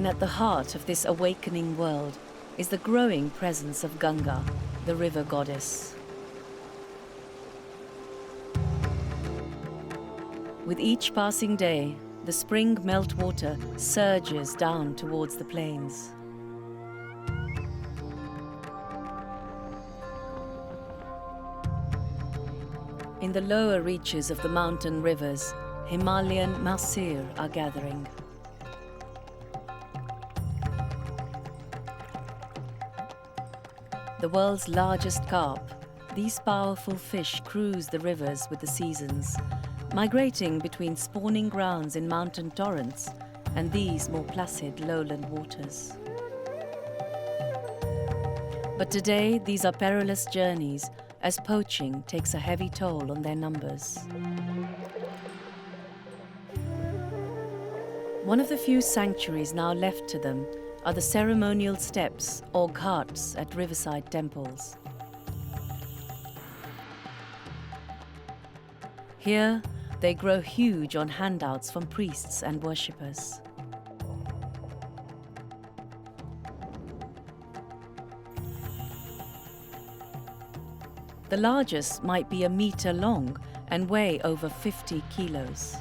at the heart of this awakening world is the growing presence of Ganga, the river goddess. With each passing day, the spring meltwater surges down towards the plains. In the lower reaches of the mountain rivers, Himalayan masir are gathering. The world's largest carp, these powerful fish cruise the rivers with the seasons, migrating between spawning grounds in mountain torrents and these more placid lowland waters. But today, these are perilous journeys as poaching takes a heavy toll on their numbers. One of the few sanctuaries now left to them are the ceremonial steps or ghats at riverside temples. Here, they grow huge on handouts from priests and worshippers. The largest might be a meter long and weigh over 50 kilos.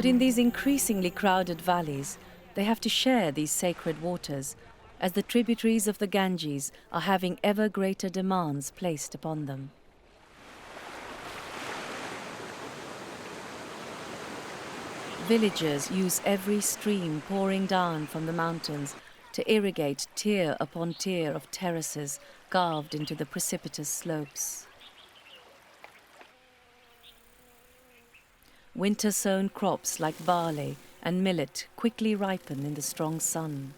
But in these increasingly crowded valleys, they have to share these sacred waters, as the tributaries of the Ganges are having ever greater demands placed upon them. Villagers use every stream pouring down from the mountains to irrigate tier upon tier of terraces carved into the precipitous slopes. Winter-sown crops like barley and millet quickly ripen in the strong sun.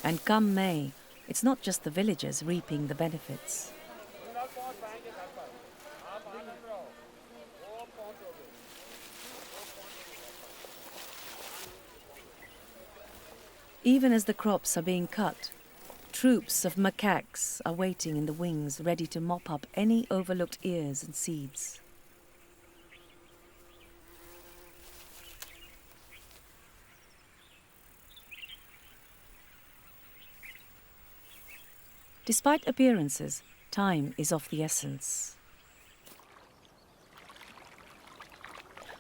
And come May, it's not just the villagers reaping the benefits. Even as the crops are being cut, troops of macaques are waiting in the wings, ready to mop up any overlooked ears and seeds. Despite appearances, time is of the essence.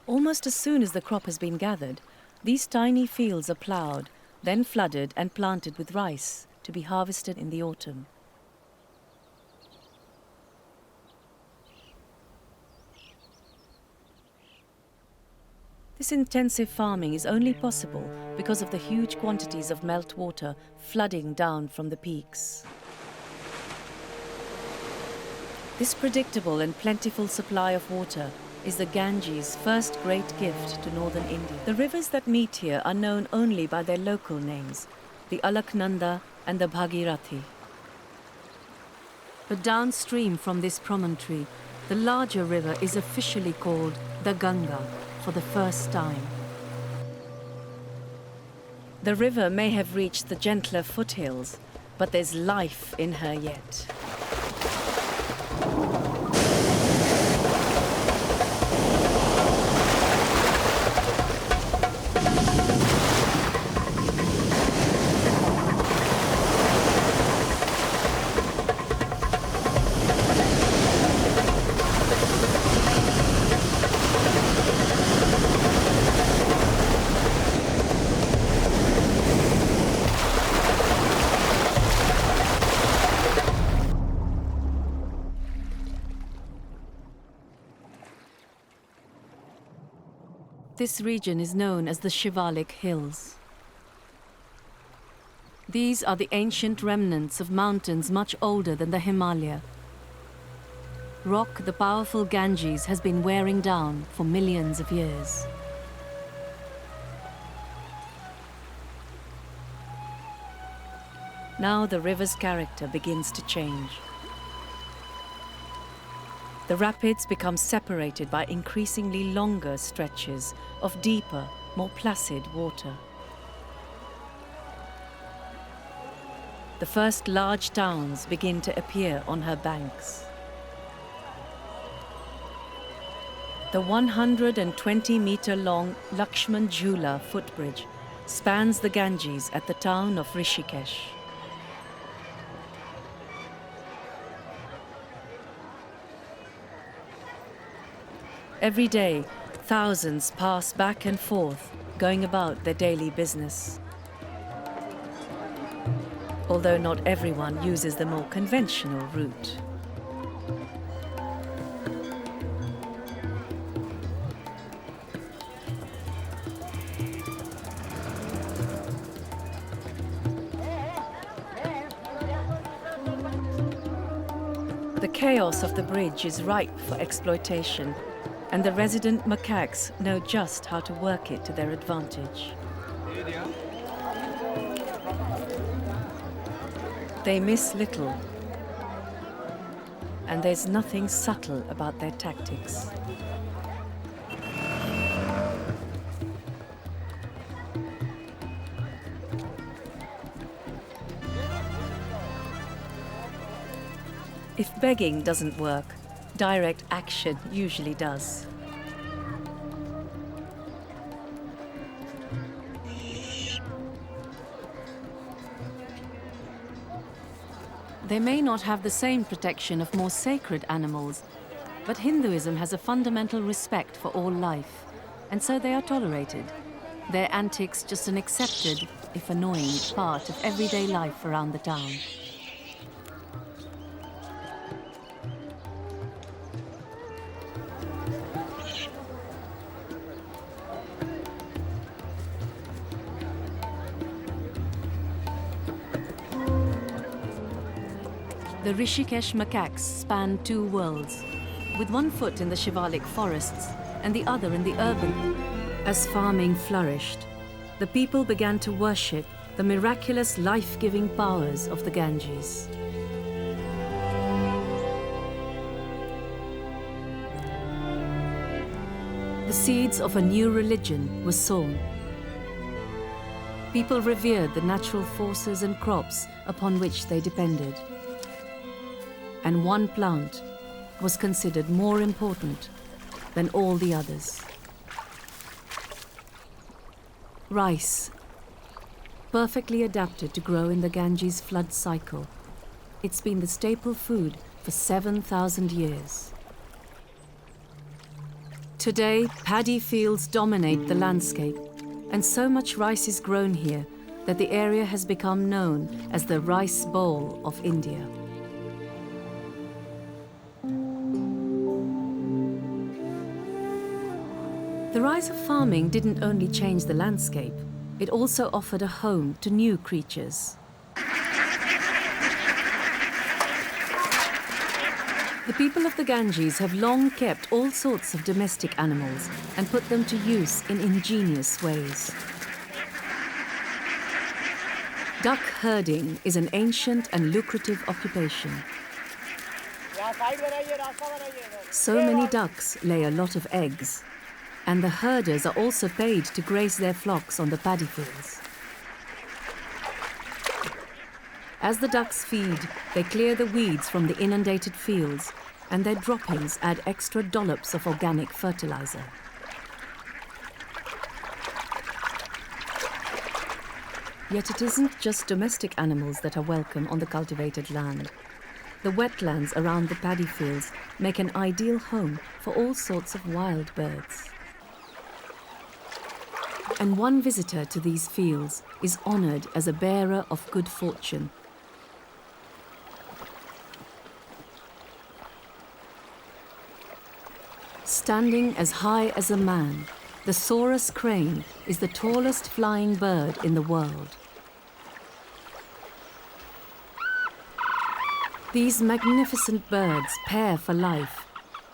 Almost as soon as the crop has been gathered, these tiny fields are ploughed, then flooded and planted with rice to be harvested in the autumn. This intensive farming is only possible because of the huge quantities of meltwater flooding down from the peaks. This predictable and plentiful supply of water is the Ganges' first great gift to northern India. The rivers that meet here are known only by their local names, the Alaknanda and the Bhagirathi. But downstream from this promontory, the larger river is officially called the Ganga for the first time. The river may have reached the gentler foothills, but there's life in her yet. This region is known as the Shivalik Hills. These are the ancient remnants of mountains much older than the Himalaya. Rock the powerful Ganges has been wearing down for millions of years. Now the river's character begins to change. The rapids become separated by increasingly longer stretches of deeper, more placid water. the first large towns begin to appear on her banks. The 120-meter-long Lakshman Jhula footbridge spans the Ganges at the town of Rishikesh. Every day, thousands pass back and forth, going about their daily business. Although not everyone uses the more conventional route. The chaos of the bridge is ripe for exploitation, and the resident macaques know just how to work it to their advantage. They miss little, and there's nothing subtle about their tactics. If begging doesn't work, direct action usually does. They may not have the same protection of more sacred animals, but Hinduism has a fundamental respect for all life, and so they are tolerated. Their antics just an accepted, if annoying, part of everyday life around the town. The Rishikesh macaques span two worlds, with one foot in the Shivalik forests and the other in the urban. As farming flourished, the people began to worship the miraculous life-giving powers of the Ganges. The seeds of a new religion were sown. People revered the natural forces and crops upon which they depended. And one plant was considered more important than all the others. Rice, perfectly adapted to grow in the Ganges flood cycle. It's been the staple food for 7,000 years. Today, paddy fields dominate the landscape, and so much rice is grown here that the area has become known as the Rice Bowl of India. The rise of farming didn't only change the landscape, it also offered a home to new creatures. The people of the Ganges have long kept all sorts of domestic animals and put them to use in ingenious ways. Duck herding is an ancient and lucrative occupation. So many ducks lay a lot of eggs, and the herders are also paid to graze their flocks on the paddy fields. As the ducks feed, they clear the weeds from the inundated fields, and their droppings add extra dollops of organic fertilizer. Yet it isn't just domestic animals that are welcome on the cultivated land. The wetlands around the paddy fields make an ideal home for all sorts of wild birds. And one visitor to these fields is honored as a bearer of good fortune. Standing as high as a man, the Saurus crane is the tallest flying bird in the world. These magnificent birds pair for life,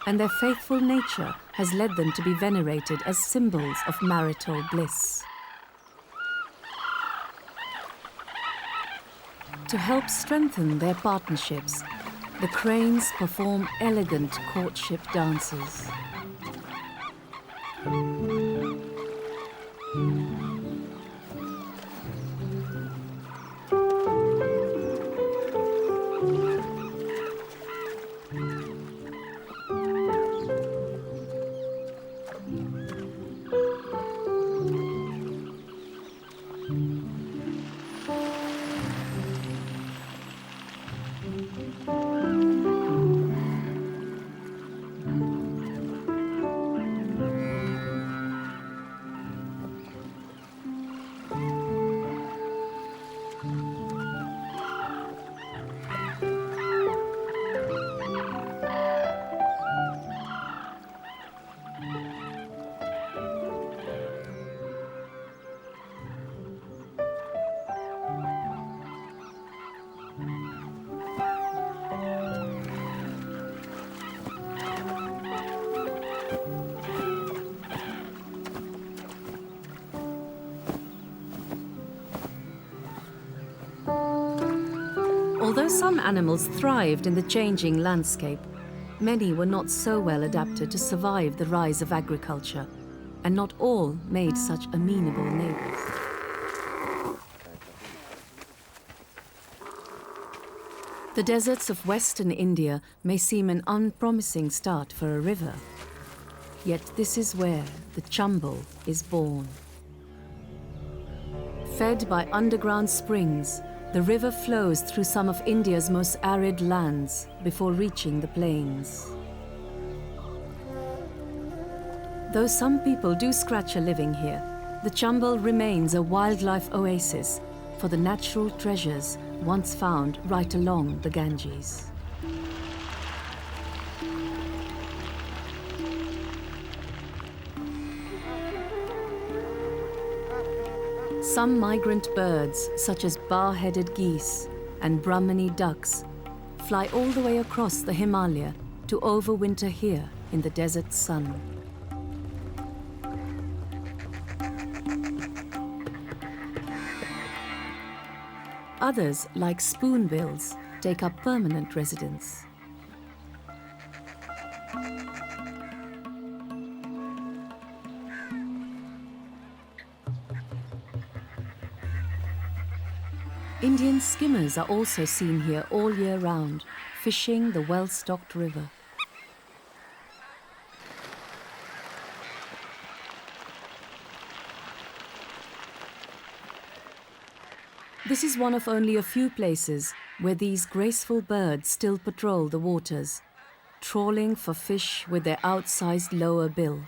and their faithful nature has led them to be venerated as symbols of marital bliss. To help strengthen their partnerships, the cranes perform elegant courtship dances. Although some animals thrived in the changing landscape, many were not so well adapted to survive the rise of agriculture, and not all made such amenable neighbors. The deserts of western India may seem an unpromising start for a river, yet this is where the Chambal is born. Fed by underground springs, the river flows through some of India's most arid lands before reaching the plains. Though some people do scratch a living here, the Chambal remains a wildlife oasis for the natural treasures once found right along the Ganges. Some migrant birds, such as bar-headed geese and Brahmani ducks, fly all the way across the Himalaya to overwinter here in the desert sun. Others, like spoonbills, take up permanent residence. Indian skimmers are also seen here all year round, fishing the well-stocked river. This is one of only a few places where these graceful birds still patrol the waters, trawling for fish with their outsized lower bill.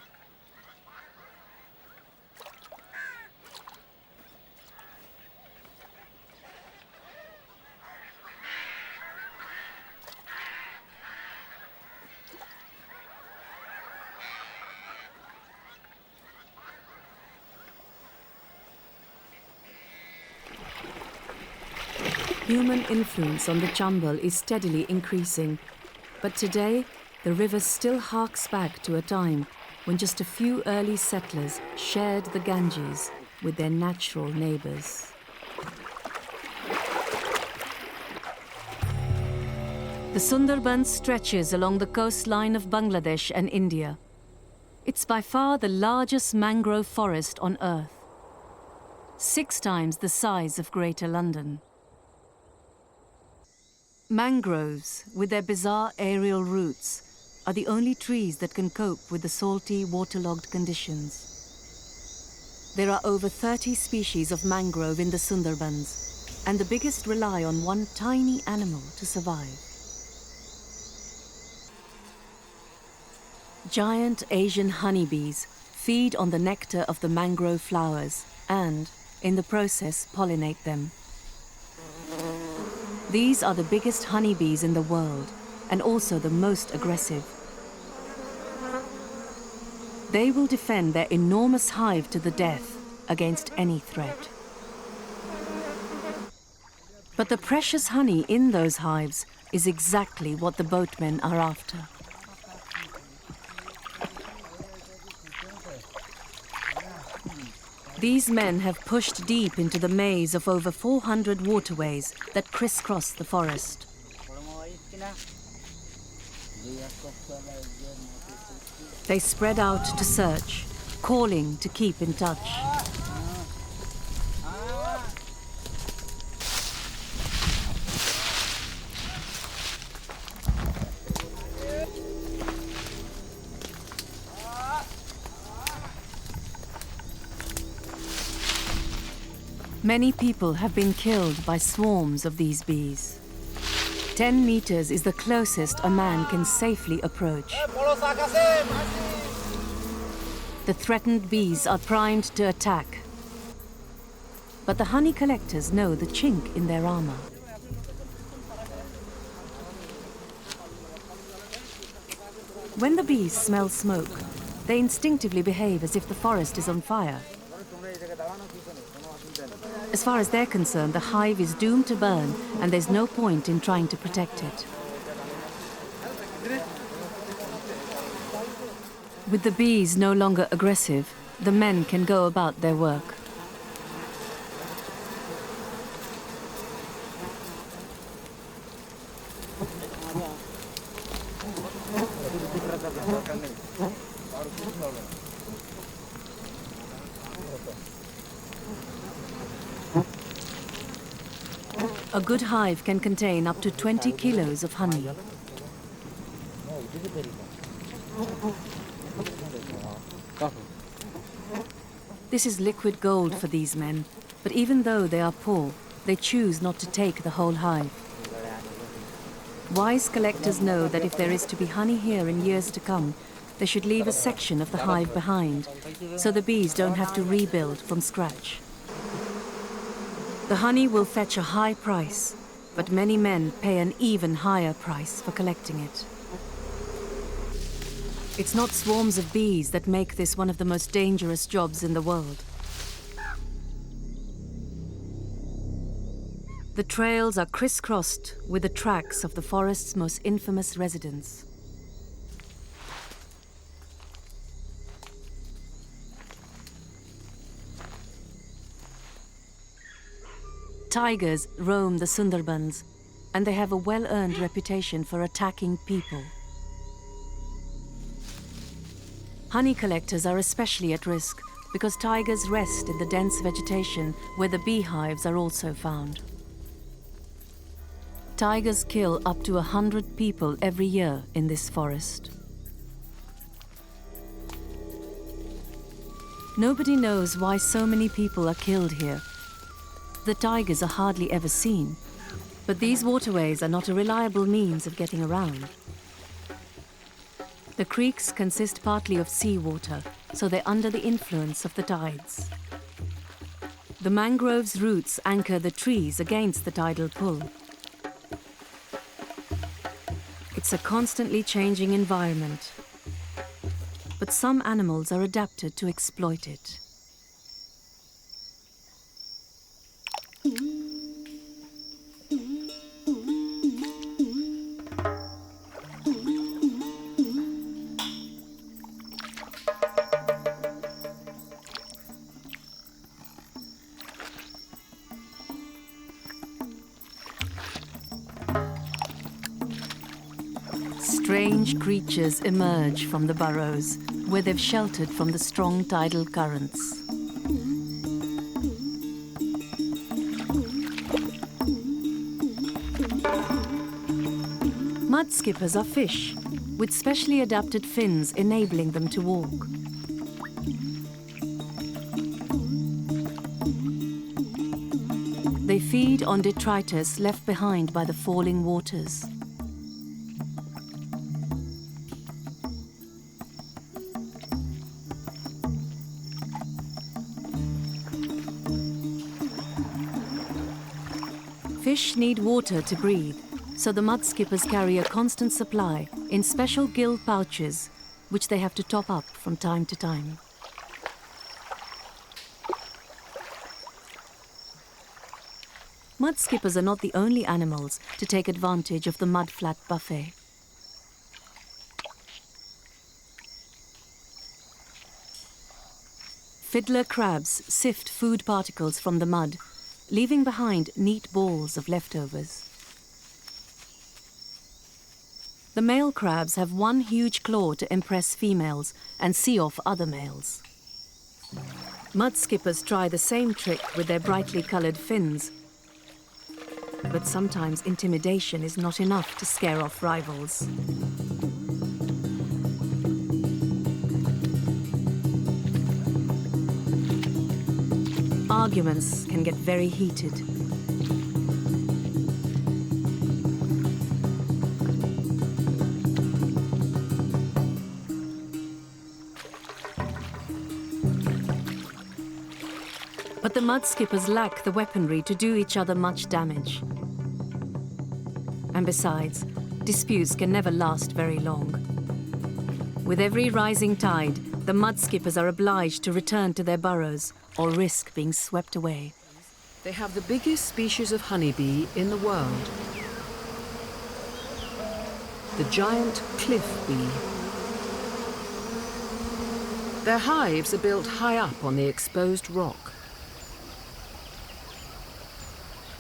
Human influence on the Chambal is steadily increasing, but today the river still harks back to a time when just a few early settlers shared the Ganges with their natural neighbors. The Sundarbans stretches along the coastline of Bangladesh and India. It's by far the largest mangrove forest on Earth, 6 times the size of Greater London. Mangroves, with their bizarre aerial roots, are the only trees that can cope with the salty, waterlogged conditions. There are over 30 species of mangrove in the Sundarbans, and the biggest rely on one tiny animal to survive. Giant Asian honeybees feed on the nectar of the mangrove flowers and, in the process, pollinate them. These are the biggest honeybees in the world, and also the most aggressive. They will defend their enormous hive to the death against any threat. But the precious honey in those hives is exactly what the boatmen are after. These men have pushed deep into the maze of over 400 waterways that crisscross the forest. They spread out to search, calling to keep in touch. Many people have been killed by swarms of these bees. 10 meters is the closest a man can safely approach. The threatened bees are primed to attack. But the honey collectors know the chink in their armor. When the bees smell smoke, they instinctively behave as if the forest is on fire. As far as they're concerned, the hive is doomed to burn, and there's no point in trying to protect it. With the bees no longer aggressive, the men can go about their work. A good hive can contain up to 20 kilos of honey. This is liquid gold for these men, but even though they are poor, they choose not to take the whole hive. Wise collectors know that if there is to be honey here in years to come, they should leave a section of the hive behind, so the bees don't have to rebuild from scratch. The honey will fetch a high price, but many men pay an even higher price for collecting it. It's not swarms of bees that make this one of the most dangerous jobs in the world. The trails are crisscrossed with the tracks of the forest's most infamous residents. Tigers roam the Sundarbans, and they have a well-earned reputation for attacking people. Honey collectors are especially at risk because tigers rest in the dense vegetation where the beehives are also found. Tigers kill up to 100 people every year in this forest. Nobody knows why so many people are killed here. The tigers are hardly ever seen, but these waterways are not a reliable means of getting around. The creeks consist partly of seawater, so they're under the influence of the tides. The mangrove's roots anchor the trees against the tidal pull. It's a constantly changing environment, but some animals are adapted to exploit it. Strange creatures emerge from the burrows, where they've sheltered from the strong tidal currents. Mud skippers are fish, with specially adapted fins enabling them to walk. They feed on detritus left behind by the falling waters. Fish need water to breathe, so the mud skippers carry a constant supply in special gill pouches, which they have to top up from time to time. Mud skippers are not the only animals to take advantage of the Mudflat buffet. Fiddler crabs sift food particles from the mud, leaving behind neat balls of leftovers. The male crabs have one huge claw to impress females and see off other males. Mud skippers try the same trick with their brightly colored fins, but sometimes intimidation is not enough to scare off rivals. Arguments can get very heated. the mudskippers lack the weaponry to do each other much damage. And besides, disputes can never last very long. With every rising tide, the mudskippers are obliged to return to their burrows or risk being swept away. They have the biggest species of honeybee in the world. The giant cliff bee. Their hives are built high up on the exposed rock.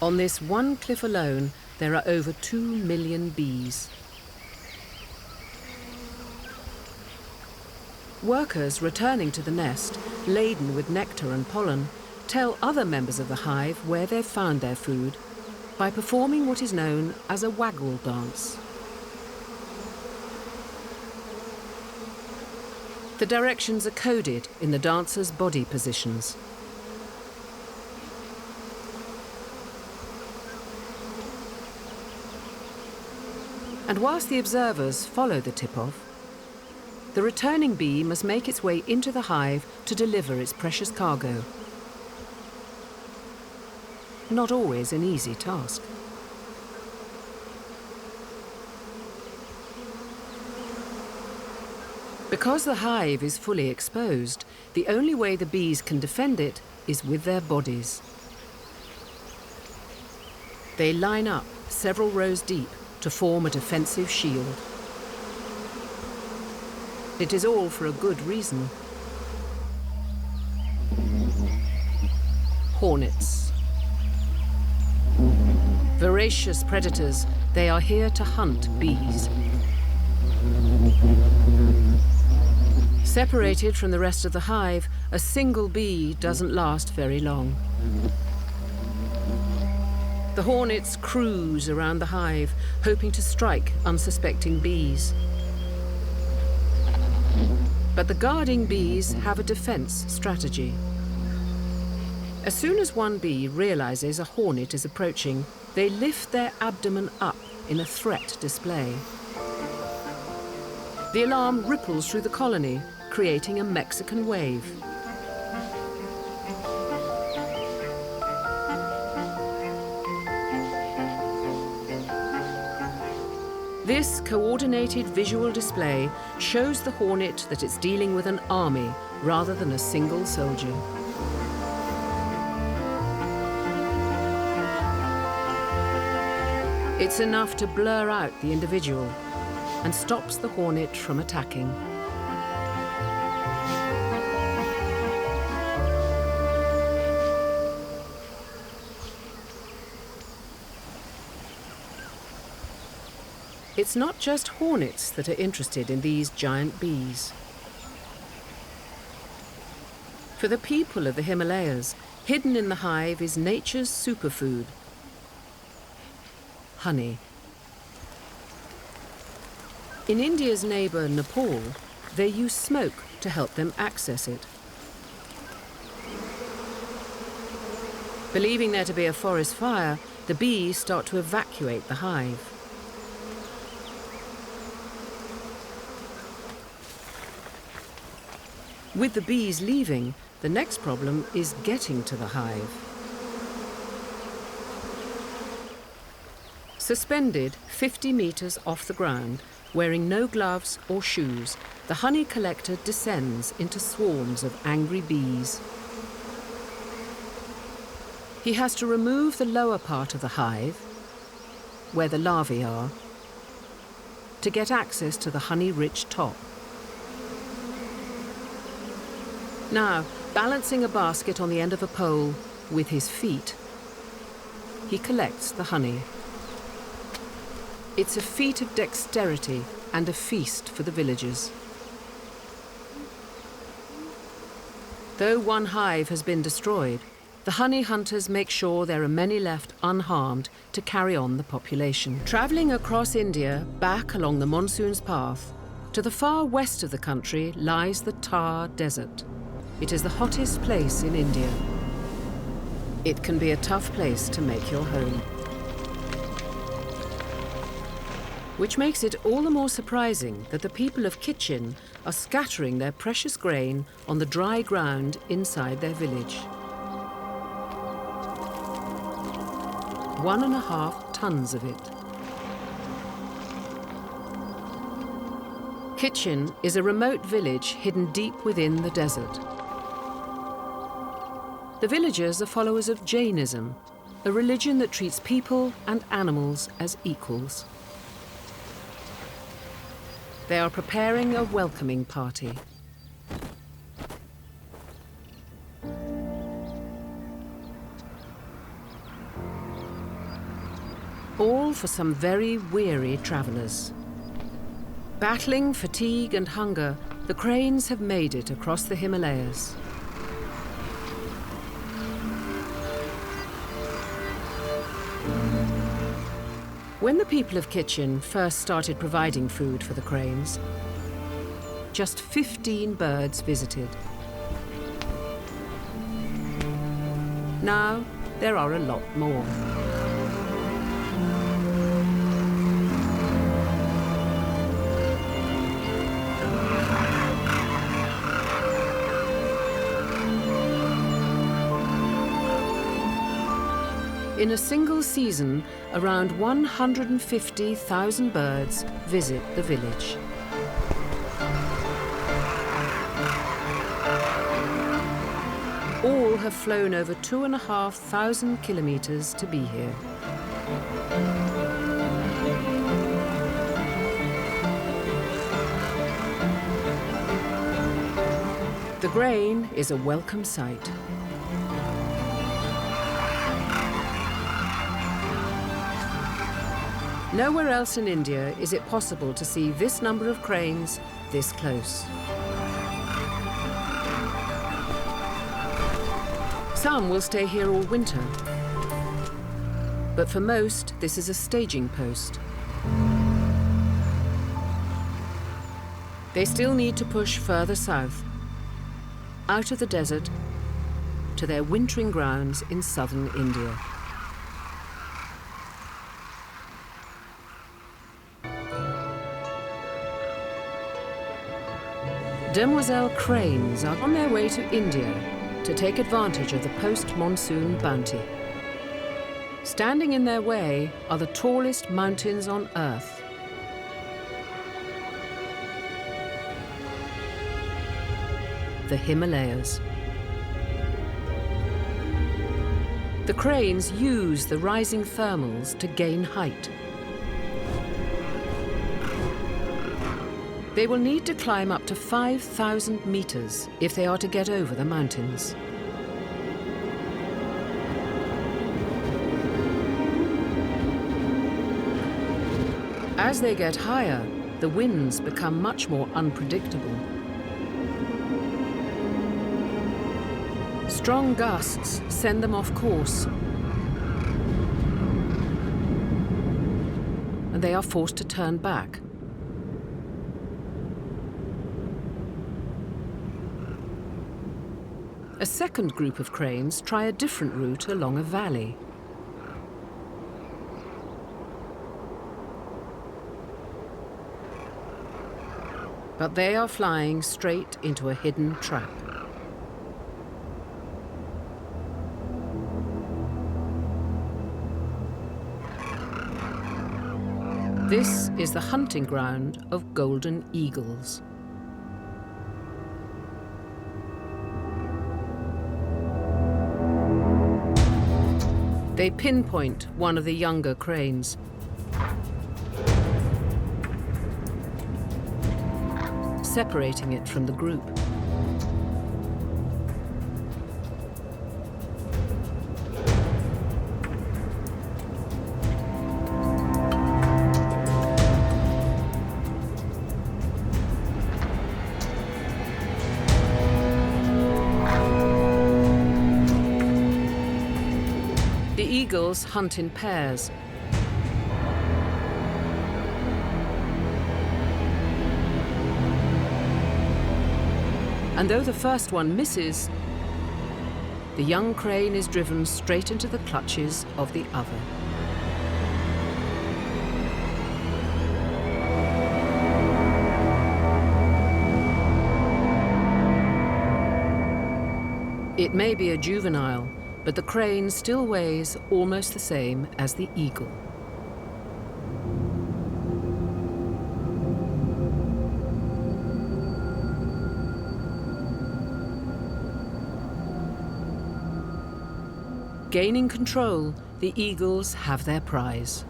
On this one cliff alone, there are over 2 million bees. Workers returning to the nest, laden with nectar and pollen, tell other members of the hive where they've found their food by performing what is known as a waggle dance. The directions are coded in the dancers' body positions. And whilst the observers follow the tip-off, the returning bee must make its way into the hive to deliver its precious cargo. Not always an easy task. Because the hive is fully exposed, the only way the bees can defend it is with their bodies. They line up several rows deep to form a defensive shield. It is all for a good reason. Hornets. Voracious predators, they are here to hunt bees. Separated from the rest of the hive, a single bee doesn't last very long. The hornets cruise around the hive, hoping to strike unsuspecting bees. But the guarding bees have a defense strategy. As soon as one bee realizes a hornet is approaching, they lift their abdomen up in a threat display. The alarm ripples through the colony, creating a Mexican wave. This coordinated visual display shows the hornet that it's dealing with an army rather than a single soldier. It's enough to blur out the individual and stops the hornet from attacking. It's not just hornets that are interested in these giant bees. For the people of the Himalayas, hidden in the hive is nature's superfood: honey. In India's neighbour Nepal, they use smoke to help them access it. Believing there to be a forest fire, the bees start to evacuate the hive. With the bees leaving, the next problem is getting to the hive. Suspended 50 meters off the ground, wearing no gloves or shoes, the honey collector descends into swarms of angry bees. He has to remove the lower part of the hive, where the larvae are, to get access to the honey-rich top. Now, balancing a basket on the end of a pole with his feet, he collects the honey. It's a feat of dexterity and a feast for the villagers. Though one hive has been destroyed, the honey hunters make sure there are many left unharmed to carry on the population. Travelling across India, back along the monsoon's path, to the far west of the country lies the Thar Desert. It is the hottest place in India. It can be a tough place to make your home. Which makes it all the more surprising that the people of Kitchen are scattering their precious grain on the dry ground inside their village. 1.5 tons of it. Kitchen is a remote village hidden deep within the desert. The villagers are followers of Jainism, a religion that treats people and animals as equals. They are preparing a welcoming party. All for some very weary travelers. Battling fatigue and hunger, the cranes have made it across the Himalayas. When the people of Kitchen first started providing food for the cranes, just 15 birds visited. Now, there are a lot more. In a single season, around 150,000 birds visit the village. All have flown over 2,500 kilometers to be here. The grain is a welcome sight. Nowhere else in India is it possible to see this number of cranes this close. Some will stay here all winter, but for most, this is a staging post. They still need to push further south, out of the desert, to their wintering grounds in southern India. Demoiselle cranes are on their way to India to take advantage of the post-monsoon bounty. Standing in their way are the tallest mountains on Earth. The Himalayas. The cranes use the rising thermals to gain height. They will need to climb up to 5,000 meters if they are to get over the mountains. As they get higher, the winds become much more unpredictable. Strong gusts send them off course, and they are forced to turn back. A second group of cranes try a different route along a valley. But they are flying straight into a hidden trap. This is the hunting ground of golden eagles. They pinpoint one of the younger cranes. Separating it from the group. The eagles hunt in pairs. And though the first one misses, the young crane is driven straight into the clutches of the other. It may be a juvenile, but the crane still weighs almost the same as the eagle. Gaining control, the eagles have their prize.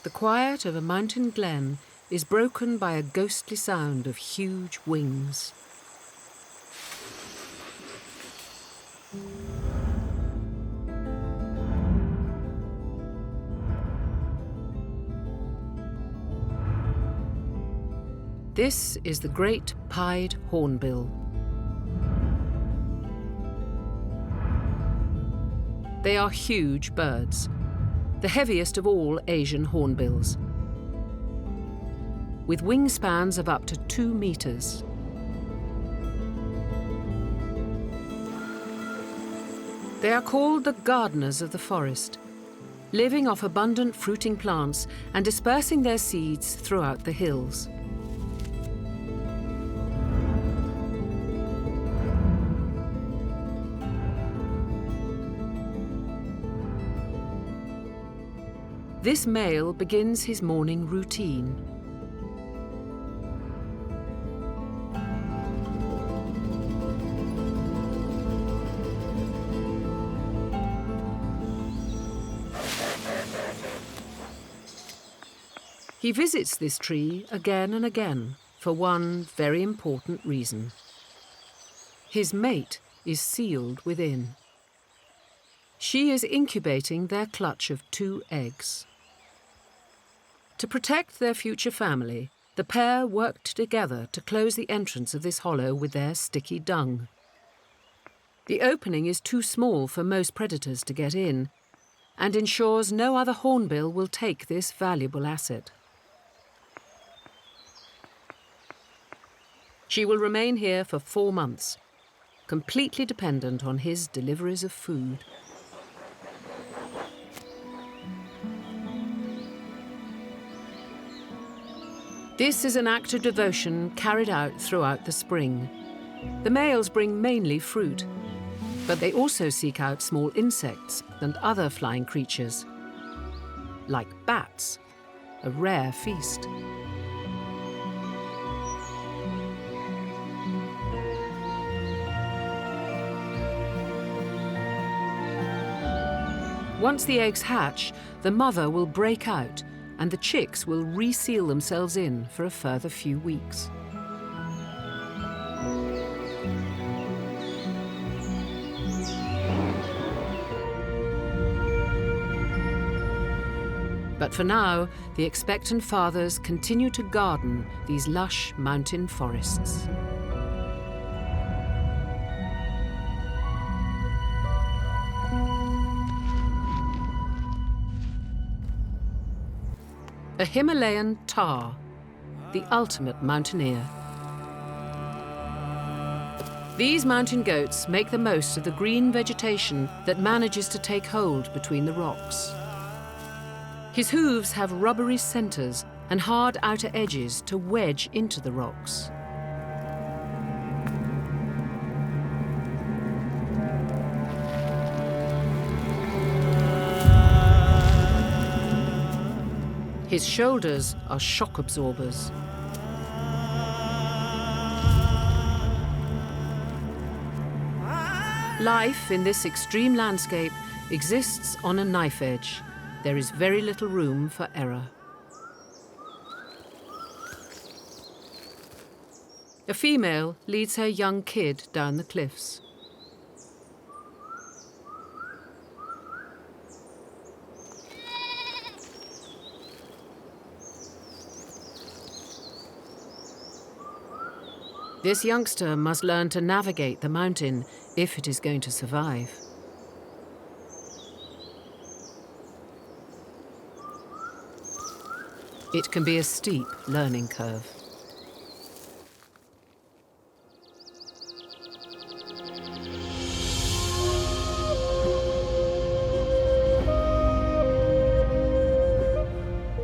The quiet of a mountain glen is broken by a ghostly sound of huge wings. This is the great pied hornbill. They are huge birds, the heaviest of all Asian hornbills, with wingspans of up to 2 meters. They are called the gardeners of the forest, living off abundant fruiting plants and dispersing their seeds throughout the hills. This male begins his morning routine. He visits this tree again and again for one very important reason. His mate is sealed within. She is incubating their clutch of 2 eggs. To protect their future family, the pair worked together to close the entrance of this hollow with their sticky dung. The opening is too small for most predators to get in, and ensures no other hornbill will take this valuable asset. She will remain here for 4 months, completely dependent on his deliveries of food. This is an act of devotion carried out throughout the spring. The males bring mainly fruit, but they also seek out small insects and other flying creatures, like bats, a rare feast. Once the eggs hatch, the mother will break out and the chicks will reseal themselves in for a further few weeks. But for now, the expectant fathers continue to garden these lush mountain forests. A Himalayan tar, the ultimate mountaineer. These mountain goats make the most of the green vegetation that manages to take hold between the rocks. His hooves have rubbery centers and hard outer edges to wedge into the rocks. His shoulders are shock absorbers. Life in this extreme landscape exists on a knife edge. There is very little room for error. A female leads her young kid down the cliffs. This youngster must learn to navigate the mountain if it is going to survive. It can be a steep learning curve.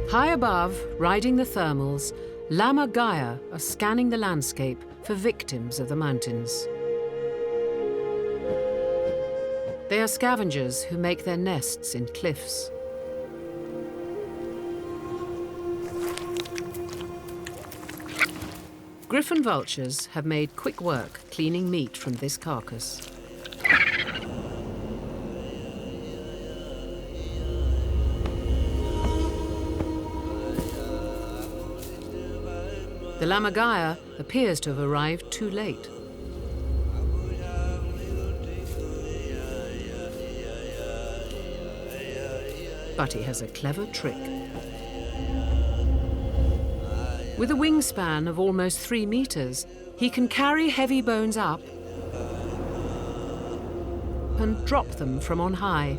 High above, riding the thermals, Lama Gaia are scanning the landscape for victims of the mountains. They are scavengers who make their nests in cliffs. Griffon vultures have made quick work cleaning meat from this carcass. The lammergeier appears to have arrived too late. But he has a clever trick. With a wingspan of almost 3 meters, he can carry heavy bones up and drop them from on high.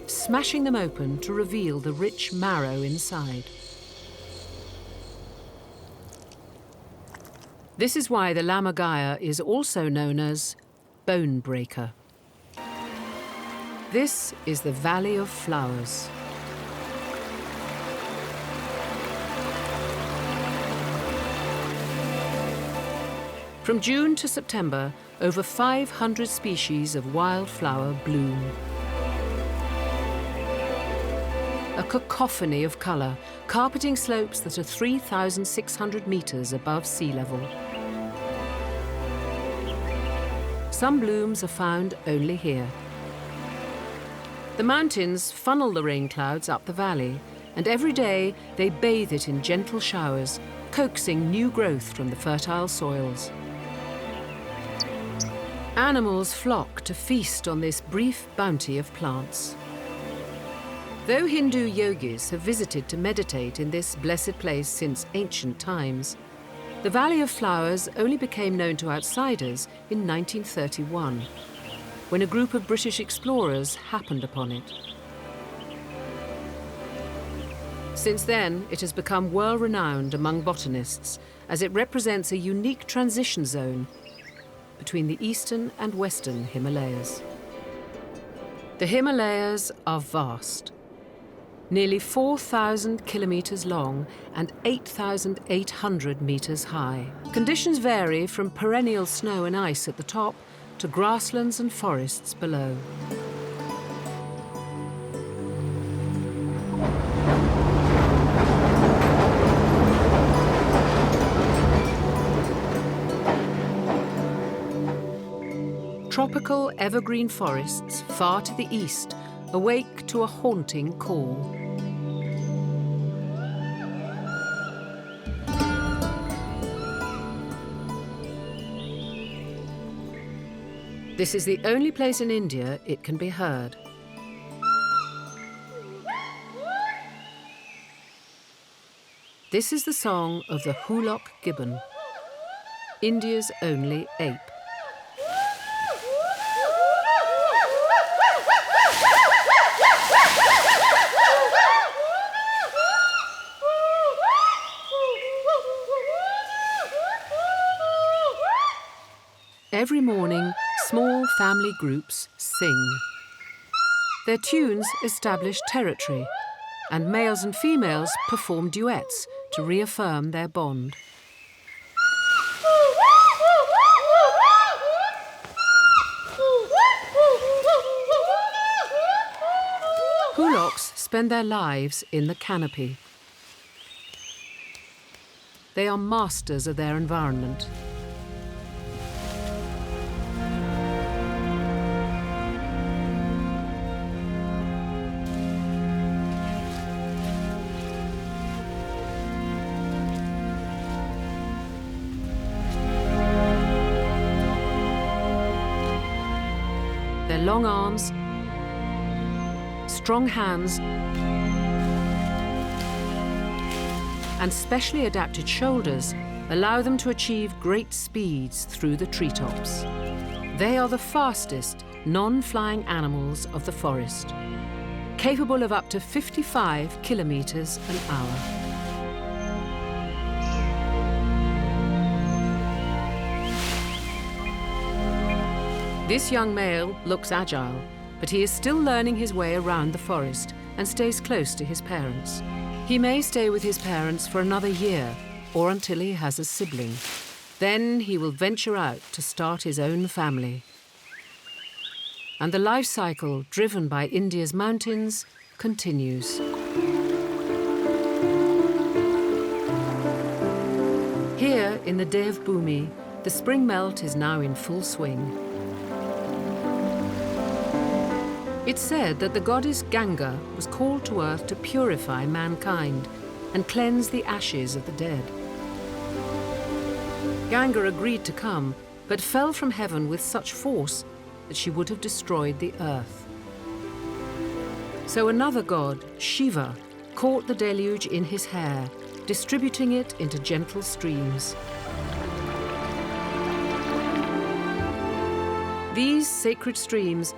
Smashing them open to reveal the rich marrow inside. This is why the lammergeier is also known as bone breaker. This is the Valley of Flowers. From June to September, over 500 species of wildflower bloom. A cacophony of colour, carpeting slopes that are 3,600 metres above sea level. Some blooms are found only here. The mountains funnel the rain clouds up the valley, and every day they bathe it in gentle showers, coaxing new growth from the fertile soils. Animals flock to feast on this brief bounty of plants. Though Hindu yogis have visited to meditate in this blessed place since ancient times, the Valley of Flowers only became known to outsiders in 1931, when a group of British explorers happened upon it. Since then, it has become well-renowned among botanists as it represents a unique transition zone between the eastern and western Himalayas. The Himalayas are vast. Nearly 4,000 kilometres long and 8,800 metres high. Conditions vary from perennial snow and ice at the top to grasslands and forests below. Tropical evergreen forests far to the east awake to a haunting call. This is the only place in India it can be heard. This is the song of the hoolock gibbon, India's only ape. Every morning, small family groups sing. Their tunes establish territory, and males and females perform duets to reaffirm their bond. Hoolocks spend their lives in the canopy. They are masters of their environment. Their long arms, strong hands, and specially adapted shoulders allow them to achieve great speeds through the treetops. They are the fastest non-flying animals of the forest, capable of up to 55 kilometers an hour. This young male looks agile, but he is still learning his way around the forest, and stays close to his parents. He may stay with his parents for another year or until he has a sibling. Then he will venture out to start his own family. And the life cycle driven by India's mountains continues. Here in the Dev Bhumi, the spring melt is now in full swing. It's said that the goddess Ganga was called to earth to purify mankind and cleanse the ashes of the dead. Ganga agreed to come, but fell from heaven with such force that she would have destroyed the earth. So another god, Shiva, caught the deluge in his hair, distributing it into gentle streams. These sacred streams,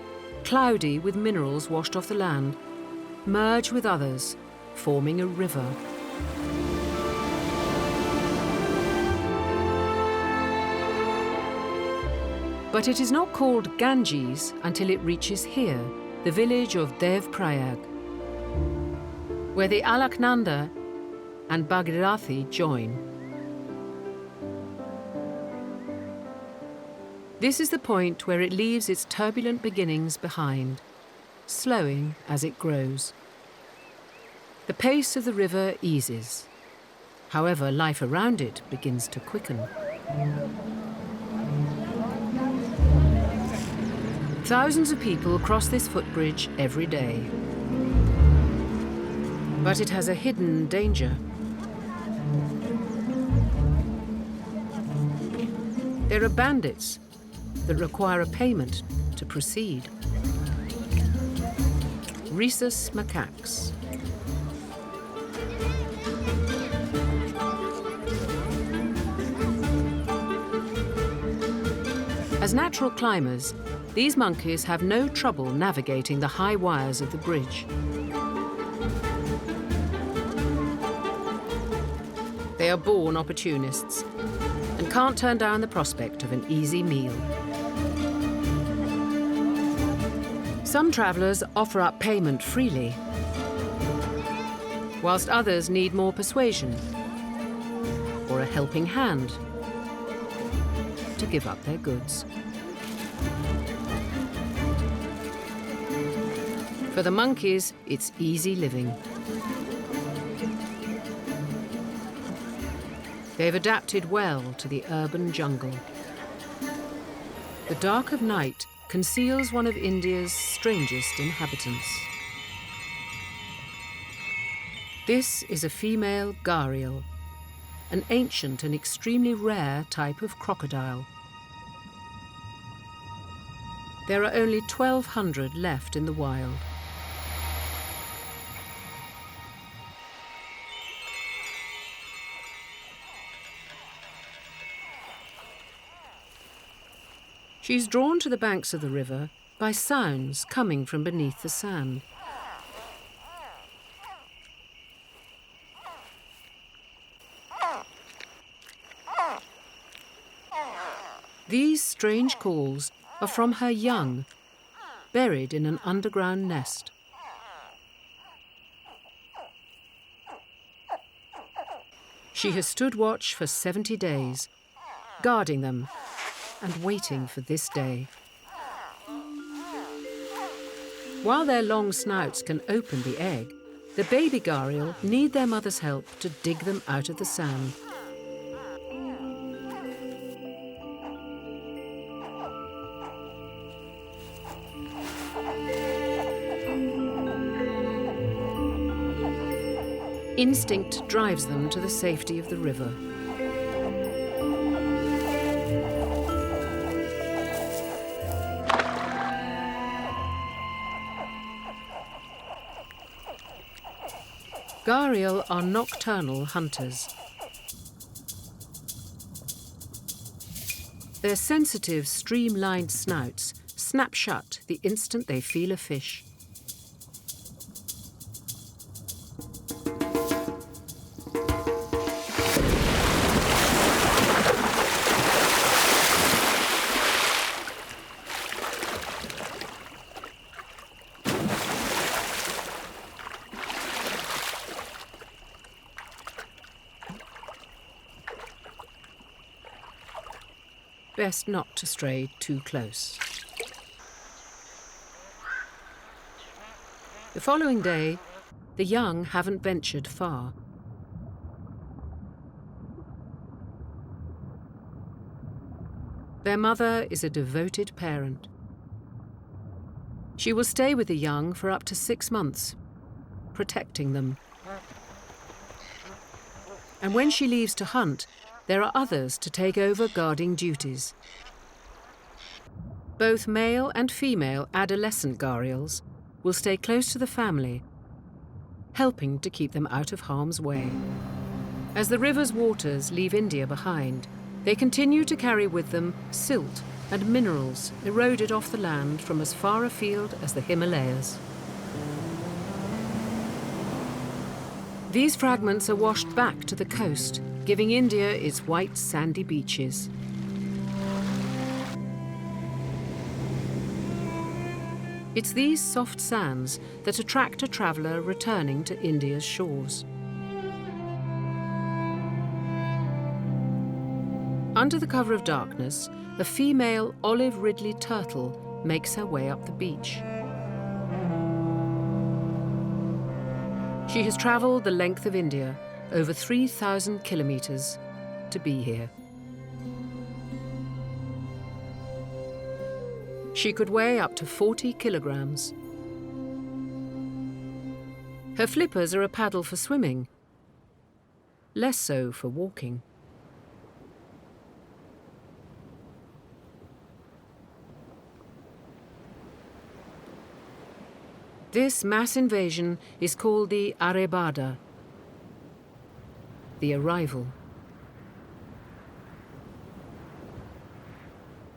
cloudy with minerals washed off the land, merge with others, forming a river. But it is not called Ganges until it reaches here, the village of Dev Prayag, where the Alaknanda and Bhagirathi join. This is the point where it leaves its turbulent beginnings behind, slowing as it grows. The pace of the river eases. However, life around it begins to quicken. Thousands of people cross this footbridge every day. But it has a hidden danger. There are bandits that require a payment to proceed. Rhesus macaques. As natural climbers, these monkeys have no trouble navigating the high wires of the bridge. They are born opportunists and can't turn down the prospect of an easy meal. Some travellers offer up payment freely, whilst others need more persuasion or a helping hand to give up their goods. For the monkeys, it's easy living. They've adapted well to the urban jungle. The dark of night conceals one of India's strangest inhabitants. This is a female Gharial, an ancient and extremely rare type of crocodile. There are only 1,200 left in the wild. She's drawn to the banks of the river by sounds coming from beneath the sand. These strange calls are from her young, buried in an underground nest. She has stood watch for 70 days, guarding them and waiting for this day. While their long snouts can open the egg, the baby Gharial need their mother's help to dig them out of the sand. Instinct drives them to the safety of the river. Gharial are nocturnal hunters. Their sensitive, streamlined snouts snap shut the instant they feel a fish. best not to stray too close. The following day, the young haven't ventured far. Their mother is a devoted parent. She will stay with the young for up to 6 months, protecting them. And when she leaves to hunt, there are others to take over guarding duties. Both male and female adolescent gharials will stay close to the family, helping to keep them out of harm's way. As the river's waters leave India behind, they continue to carry with them silt and minerals eroded off the land from as far afield as the Himalayas. These fragments are washed back to the coast, giving India its white sandy beaches. It's these soft sands that attract a traveller returning to India's shores. Under the cover of darkness, a female olive ridley turtle makes her way up the beach. She has travelled the length of India, over 3,000 kilometres, to be here. She could weigh up to 40 kilograms. Her flippers are a paddle for swimming, less so for walking. This mass invasion is called the arid, the arrival.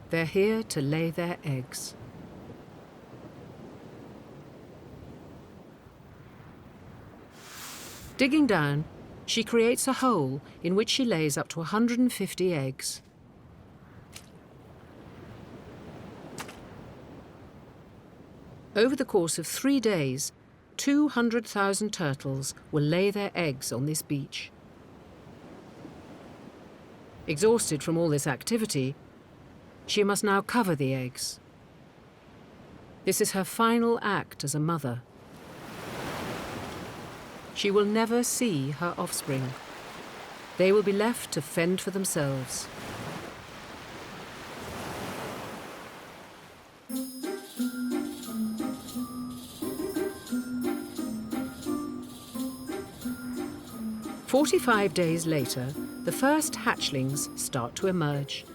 They're here to lay their eggs. Digging down, she creates a hole in which she lays up to 150 eggs. Over the course of 3 days, 200,000 turtles will lay their eggs on this beach. Exhausted from all this activity, she must now cover the eggs. This is her final act as a mother. She will never see her offspring. They will be left to fend for themselves. "45 days later, the first hatchlings start to emerge.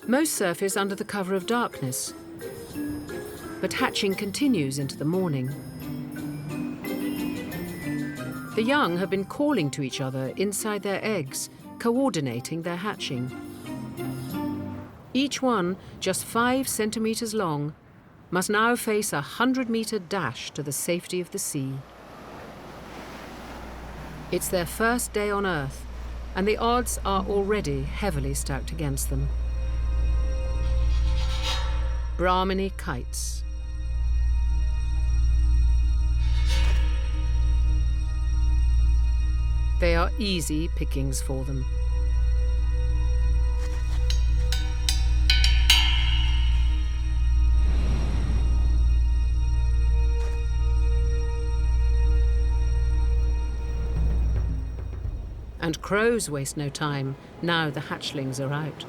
Most surface under the cover of darkness, but hatching continues into the morning. The young have been calling to each other inside their eggs, coordinating their hatching. Each one, just 5 centimetres long, must now face a 100-metre dash to the safety of the sea. It's their first day on Earth, and the odds are already heavily stacked against them. Brahmini kites. They are easy pickings for them. And crows waste no time, now the hatchlings are out.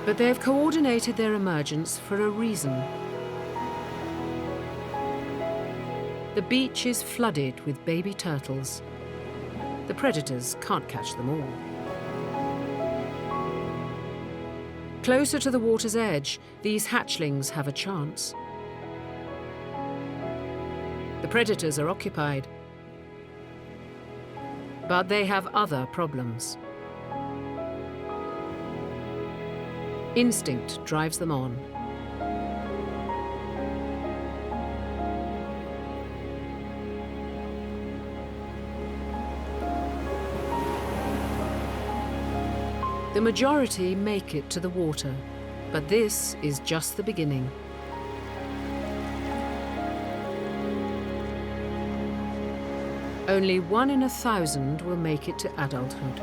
But they have coordinated their emergence for a reason. The beach is flooded with baby turtles. The predators can't catch them all. Closer to the water's edge, these hatchlings have a chance. The predators are occupied, but they have other problems. Instinct drives them on. The majority make it to the water, but this is just the beginning. Only 1 in 1,000 will make it to adulthood.